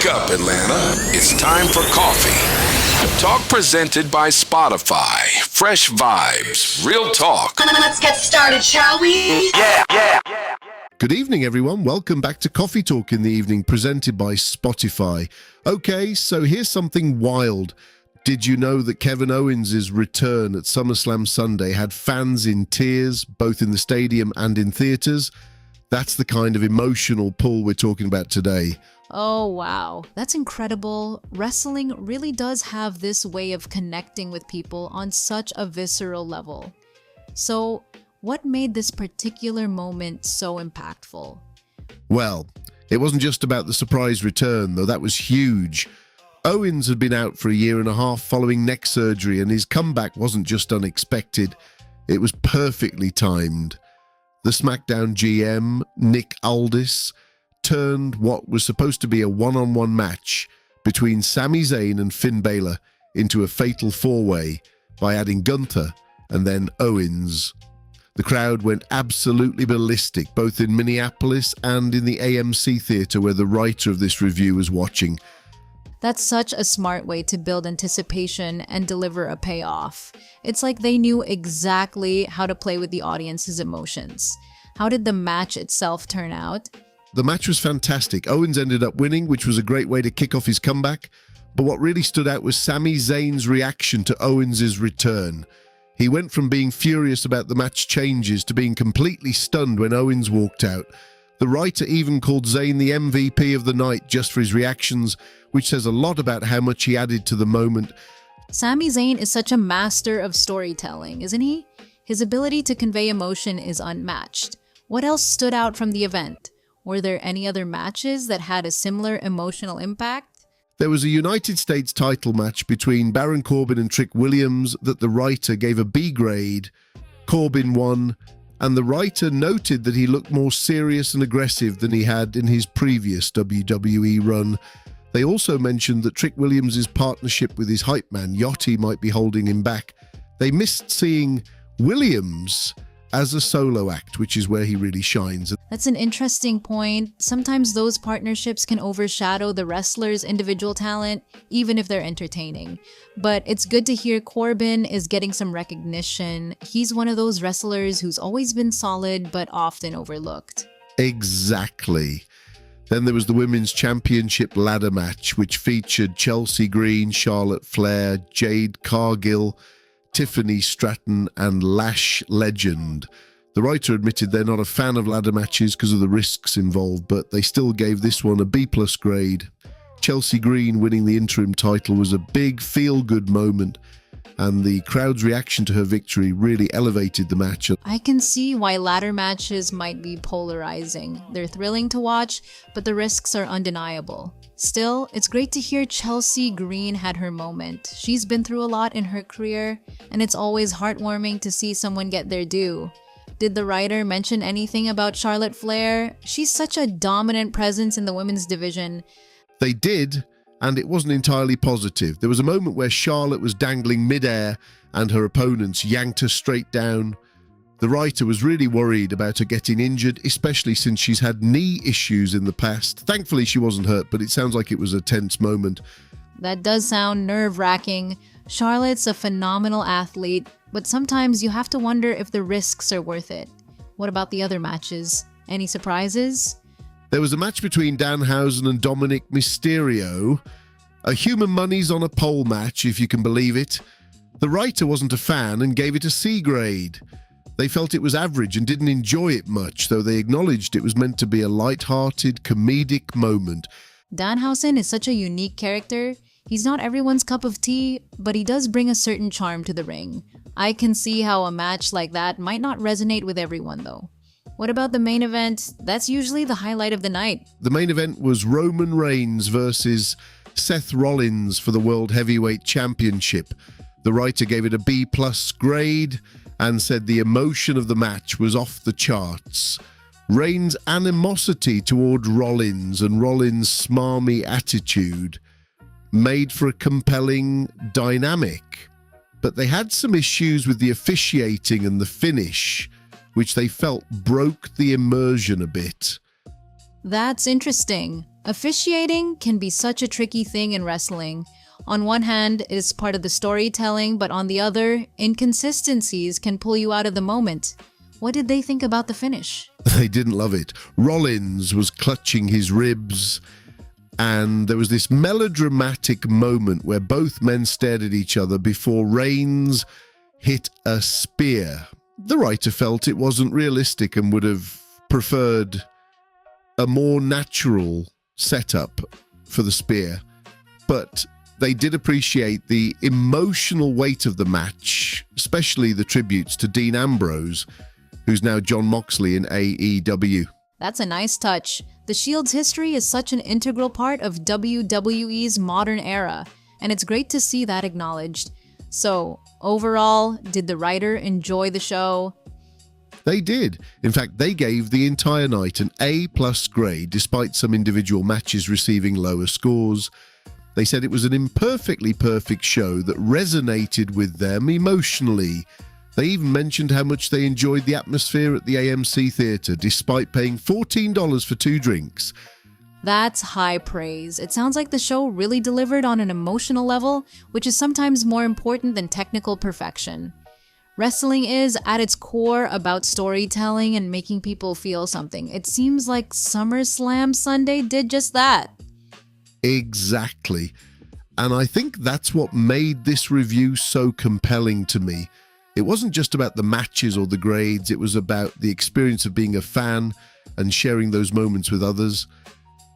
Wake up, Atlanta. It's time for coffee. Talk presented by Spotify. Fresh vibes, real talk. Let's get started, shall we? Yeah. Good evening, everyone. Welcome back to Coffee Talk in the Evening, presented by Spotify. Okay, so here's something wild. Did you know that Kevin Owens' return at SummerSlam Sunday had fans in tears, both in the stadium and in theaters? That's the kind of emotional pull we're talking about today. Oh, wow. That's incredible. Wrestling really does have this way of connecting with people on such a visceral level. So, what made this particular moment so impactful? Well, it wasn't just about the surprise return, though that was huge. Owens had been out for a year and a half following neck surgery, and his comeback wasn't just unexpected, it was perfectly timed. The SmackDown GM, Nick Aldis, turned what was supposed to be a one-on-one match between Sami Zayn and Finn Balor into a fatal four-way by adding Gunther and then Owens. The crowd went absolutely ballistic, both in Minneapolis and in the AMC theater where the writer of this review was watching. That's such a smart way to build anticipation and deliver a payoff. It's like they knew exactly how to play with the audience's emotions. How did the match itself turn out? The match was fantastic. Owens ended up winning, which was a great way to kick off his comeback. But what really stood out was Sami Zayn's reaction to Owens' return. He went from being furious about the match changes to being completely stunned when Owens walked out. The writer even called Zayn the MVP of the night just for his reactions, which says a lot about how much he added to the moment. Sami Zayn is such a master of storytelling, isn't he? His ability to convey emotion is unmatched. What else stood out from the event? Were there any other matches that had a similar emotional impact? There was a United States title match between Baron Corbin and Trick Williams that the writer gave a B grade. Corbin won, and the writer noted that he looked more serious and aggressive than he had in his previous WWE run. They also mentioned that Trick Williams' partnership with his hype man, Yachty, might be holding him back. They missed seeing Williams as a solo act, which is where he really shines. That's an interesting point. Sometimes those partnerships can overshadow the wrestler's individual talent, even if they're entertaining. But it's good to hear Corbin is getting some recognition. He's one of those wrestlers who's always been solid, but often overlooked. Exactly. Then there was the Women's Championship ladder match, which featured Chelsea Green, Charlotte Flair, Jade Cargill, Tiffany Stratton, and Lash Legend. The writer admitted they're not a fan of ladder matches because of the risks involved, but they still gave this one a B+ grade. Chelsea Green winning the interim title was a big feel-good moment, and the crowd's reaction to her victory really elevated the match. I can see why ladder matches might be polarizing. They're thrilling to watch, but the risks are undeniable. Still, it's great to hear Chelsea Green had her moment. She's been through a lot in her career, and it's always heartwarming to see someone get their due. Did the writer mention anything about Charlotte Flair? She's such a dominant presence in the women's division. They did, and it wasn't entirely positive. There was a moment where Charlotte was dangling midair and her opponents yanked her straight down. The writer was really worried about her getting injured, especially since she's had knee issues in the past. Thankfully, she wasn't hurt, but it sounds like it was a tense moment. That does sound nerve-wracking. Charlotte's a phenomenal athlete, but sometimes you have to wonder if the risks are worth it. What about the other matches? Any surprises? There was a match between Danhausen and Dominic Mysterio. A human money's on a pole match, if you can believe it. The writer wasn't a fan and gave it a C grade. They felt it was average and didn't enjoy it much, though they acknowledged it was meant to be a light-hearted, comedic moment. Danhausen is such a unique character. He's not everyone's cup of tea, but he does bring a certain charm to the ring. I can see how a match like that might not resonate with everyone, though. What about the main event? That's usually the highlight of the night. The main event was Roman Reigns versus Seth Rollins for the World Heavyweight Championship. The writer gave it a B+ grade and said the emotion of the match was off the charts. Reigns' animosity toward Rollins and Rollins' smarmy attitude made for a compelling dynamic. But they had some issues with the officiating and the finish, which they felt broke the immersion a bit. That's interesting. Officiating can be such a tricky thing in wrestling. On one hand, it is part of the storytelling, but on the other, inconsistencies can pull you out of the moment. What did they think about the finish? They didn't love it. Rollins was clutching his ribs, and there was this melodramatic moment where both men stared at each other before Reigns hit a spear. The writer felt it wasn't realistic and would have preferred a more natural setup for the spear, but they did appreciate the emotional weight of the match, especially the tributes to Dean Ambrose, who's now Jon Moxley in AEW. That's a nice touch. The Shield's history is such an integral part of WWE's modern era, and it's great to see that acknowledged. So, overall, did the writer enjoy the show? They did. In fact, they gave the entire night an A+ grade, despite some individual matches receiving lower scores. They said it was an imperfectly perfect show that resonated with them emotionally. They even mentioned how much they enjoyed the atmosphere at the AMC Theatre, despite paying $14 for 2 drinks. That's high praise. It sounds like the show really delivered on an emotional level, which is sometimes more important than technical perfection. Wrestling is, at its core, about storytelling and making people feel something. It seems like SummerSlam Sunday did just that. Exactly. And I think that's what made this review so compelling to me. It wasn't just about the matches or the grades, it was about the experience of being a fan and sharing those moments with others.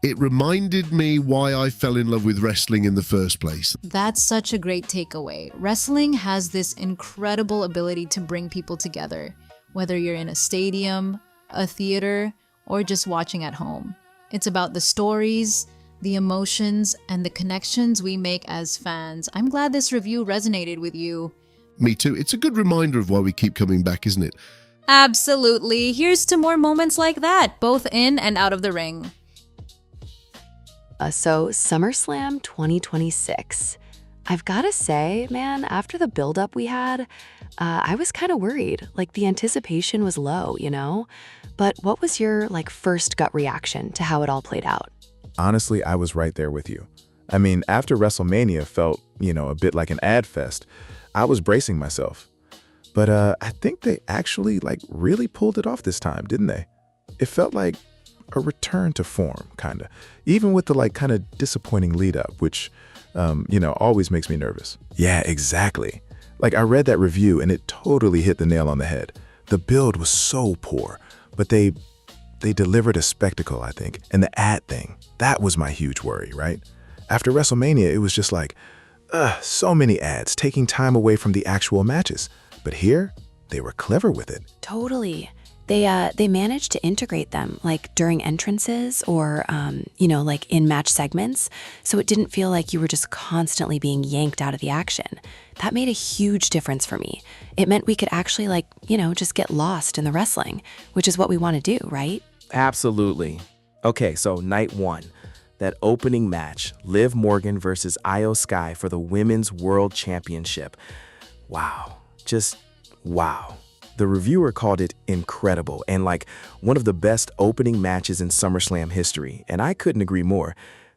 It reminded me why I fell in love with wrestling in the first place. That's such a great takeaway. Wrestling has this incredible ability to bring people together, whether you're in a stadium, a theater, or just watching at home. It's about the stories, the emotions, and the connections we make as fans. I'm glad this review resonated with you. Me too. It's a good reminder of why we keep coming back, isn't it? Absolutely. Here's to more moments like that, both in and out of the ring. So SummerSlam 2026. I've got to say, man, after the buildup we had, I was kind of worried. Like, the anticipation was low, you know? But what was your, first gut reaction to how it all played out? Honestly, I was right there with you. I mean, after WrestleMania felt, a bit like an ad fest, I was bracing myself. But I think they actually, really pulled it off this time, didn't they? It felt like a return to form, kind of. Even with the, kind of disappointing lead-up, which, always makes me nervous. Yeah, exactly. I read that review, and it totally hit the nail on the head. The build was so poor, but they delivered a spectacle, I think. And the ad thing, that was my huge worry, right? After WrestleMania, it was just so many ads, taking time away from the actual matches. But here, they were clever with it. Totally. They managed to integrate them, during entrances or, in match segments, so it didn't feel like you were just constantly being yanked out of the action. That made a huge difference for me. It meant we could actually, just get lost in the wrestling, which is what we want to do, right? Absolutely. Okay, so night 1. That opening match, Liv Morgan versus Io Sky for the Women's World Championship. Wow. Just wow. The reviewer called it incredible and one of the best opening matches in SummerSlam history, and I couldn't agree more.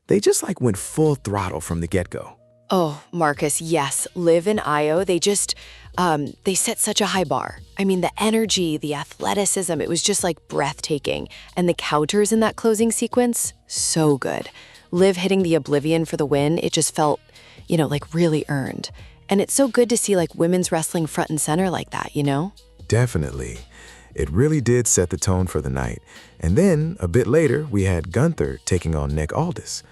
They just went full throttle from the get-go. Oh, Marcus, yes. Liv and Io, they set such a high bar. I mean, the energy, the athleticism, it was just breathtaking. And the counters in that closing sequence, so good. Liv hitting the Oblivion for the win, it just felt, really earned. And it's so good to see women's wrestling front and center like that, Definitely. It really did set the tone for the night. And then, a bit later, we had Gunther taking on Nick Aldis.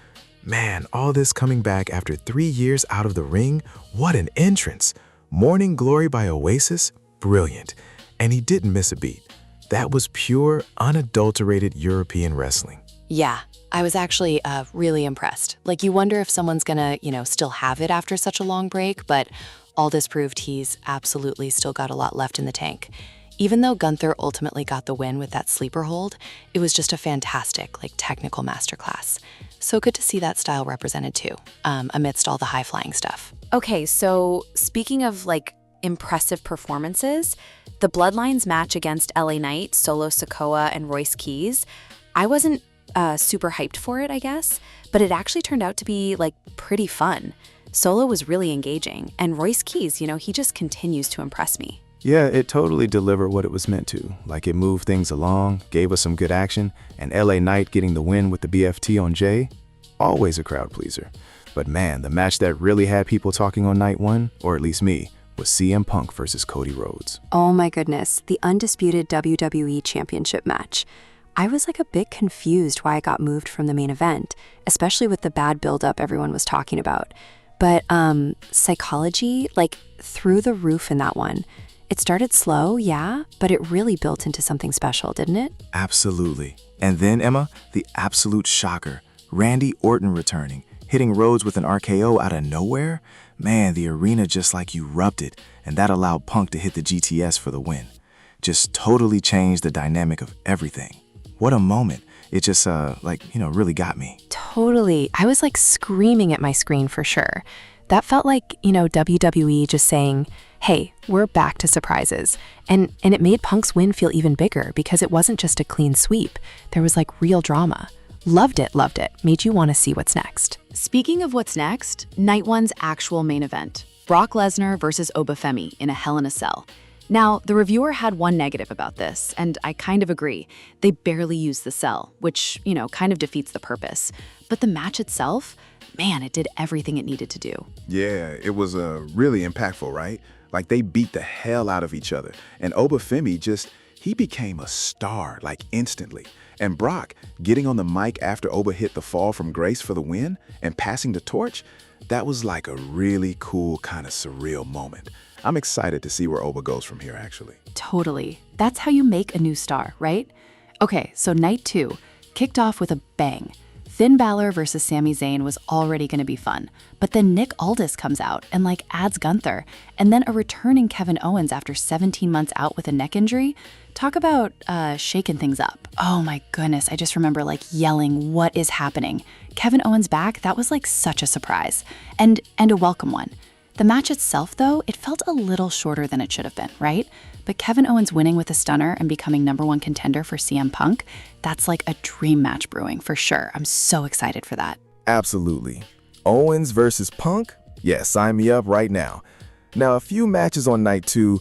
Man, all this coming back after 3 years out of the ring, what an entrance. Morning Glory by Oasis, brilliant. And he didn't miss a beat. That was pure, unadulterated European wrestling. Yeah, I was actually really impressed. You wonder if someone's gonna, still have it after such a long break, but Aldis proved he's absolutely still got a lot left in the tank. Even though Gunther ultimately got the win with that sleeper hold, it was just a fantastic, technical masterclass. So good to see that style represented too, amidst all the high-flying stuff. Okay, so speaking of impressive performances, the Bloodlines match against LA Knight, Solo Sikoa, and Royce Keys, I wasn't super hyped for it, I guess, but it actually turned out to be like pretty fun. Solo was really engaging, and Royce Keys, he just continues to impress me. Yeah, it totally delivered what it was meant to. Like, it moved things along, gave us some good action, and LA Knight getting the win with the BFT on Jay, always a crowd pleaser. But man, the match that really had people talking on night one, or at least me, was CM Punk versus Cody Rhodes. Oh my goodness, the undisputed WWE Championship match. I was like a bit confused why it got moved from the main event, especially with the bad build-up everyone was talking about. But psychology, like, through the roof in that one. It started slow, yeah, but it really built into something special, didn't it? Absolutely. And then, Emma, the absolute shocker. Randy Orton returning, hitting Rhodes with an RKO out of nowhere. Man, the arena just like erupted, and that allowed Punk to hit the GTS for the win. Just totally changed the dynamic of everything. What a moment. It just, really got me. Totally. I was like screaming at my screen for sure. That felt like, WWE just saying, hey, we're back to surprises. And it made Punk's win feel even bigger because it wasn't just a clean sweep. There was like real drama. Loved it. Made you want to see what's next. Speaking of what's next, Night One's actual main event. Brock Lesnar versus Obafemi in a Hell in a Cell. Now, the reviewer had one negative about this, and I kind of agree. They barely used the cell, which, kind of defeats the purpose. But the match itself, man, it did everything it needed to do. Yeah, it was really impactful, right? Like, they beat the hell out of each other. And Obafemi he became a star, like, instantly. And Brock, getting on the mic after Oba hit the fall from grace for the win and passing the torch, that was like a really cool, kind of surreal moment. I'm excited to see where Oba goes from here, actually. Totally. That's how you make a new star, right? Okay, so night 2 kicked off with a bang. Finn Balor versus Sami Zayn was already going to be fun, but then Nick Aldis comes out and adds Gunther, and then a returning Kevin Owens after 17 months out with a neck injury. Talk about shaking things up. Oh my goodness, I just remember yelling, what is happening? Kevin Owens back, that was such a surprise, and a welcome one. The match itself, though, it felt a little shorter than it should have been, right? But Kevin Owens winning with a stunner and becoming #1 contender for CM Punk, that's like a dream match brewing for sure. I'm so excited for that. Absolutely. Owens versus Punk? Yeah, sign me up right now. Now, a few matches on night 2,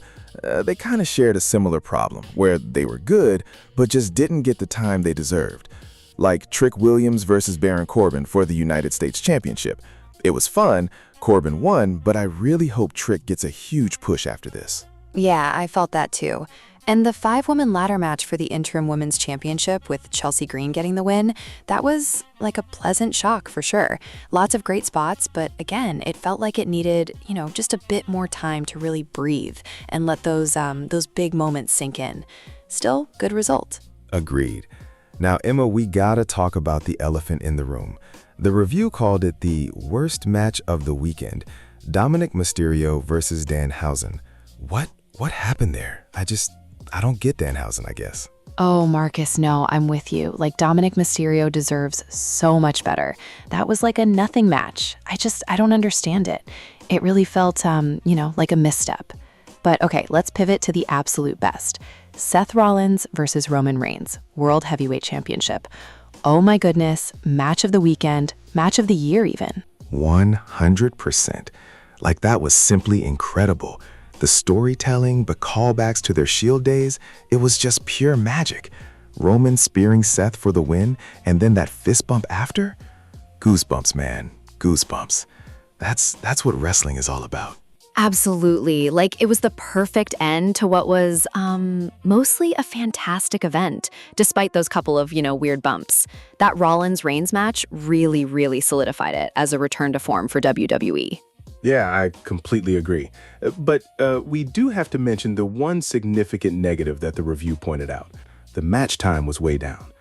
they kind of shared a similar problem, where they were good, but just didn't get the time they deserved. Like Trick Williams versus Baron Corbin for the United States Championship. It was fun, Corbin won, but I really hope Trick gets a huge push after this. Yeah, I felt that too. And the 5-woman ladder match for the interim women's championship with Chelsea Green getting the win, that was like a pleasant shock for sure. Lots of great spots, but again, it felt like it needed, just a bit more time to really breathe and let those big moments sink in. Still, good result. Agreed. Now, Emma, we gotta talk about the elephant in the room. The review called it the worst match of the weekend. Dominic Mysterio versus Danhausen. What happened there? I don't get Danhausen, I guess. Oh, Marcus, no, I'm with you. Dominic Mysterio deserves so much better. That was like a nothing match. I don't understand it. It really felt, like a misstep. But okay, let's pivot to the absolute best. Seth Rollins versus Roman Reigns, World Heavyweight Championship. Oh my goodness, match of the weekend, match of the year even. 100%. That was simply incredible. The storytelling, the callbacks to their Shield days, it was just pure magic. Roman spearing Seth for the win, and then that fist bump after? Goosebumps, man, goosebumps. That's what wrestling is all about. Absolutely. It was the perfect end to what was mostly a fantastic event, despite those couple of, weird bumps. That Rollins-Reigns match really, really solidified it as a return to form for WWE. Yeah, I completely agree. But we do have to mention the one significant negative that the review pointed out. The match time was way down.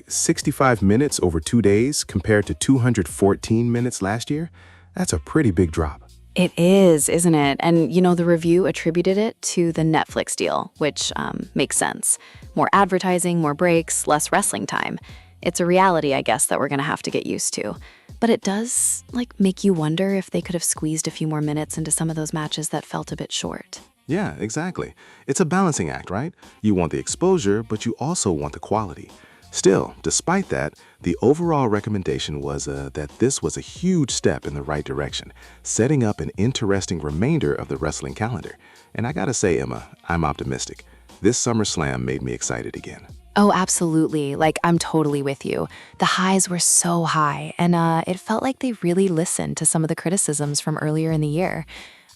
65 minutes over 2 days compared to 214 minutes last year. That's a pretty big drop. It is, isn't it? And, the review attributed it to the Netflix deal, which makes sense. More advertising, more breaks, less wrestling time. It's a reality, I guess, that we're going to have to get used to. But it does, make you wonder if they could have squeezed a few more minutes into some of those matches that felt a bit short. Yeah, exactly. It's a balancing act, right? You want the exposure, but you also want the quality. Still, despite that, the overall recommendation was that this was a huge step in the right direction, setting up an interesting remainder of the wrestling calendar. And I gotta say, Emma, I'm optimistic. This SummerSlam made me excited again. Oh, absolutely. Like, I'm totally with you. The highs were so high, and it felt like they really listened to some of the criticisms from earlier in the year.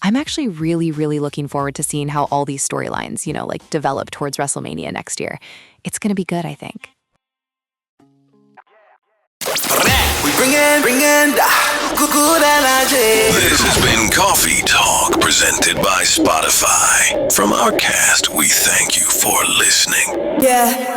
I'm actually really, really looking forward to seeing how all these storylines, like develop towards WrestleMania next year. It's gonna be good, I think. We bring in good energy. This has been Coffee Talk, presented by Spotify. From our cast, we thank you for listening. Yeah.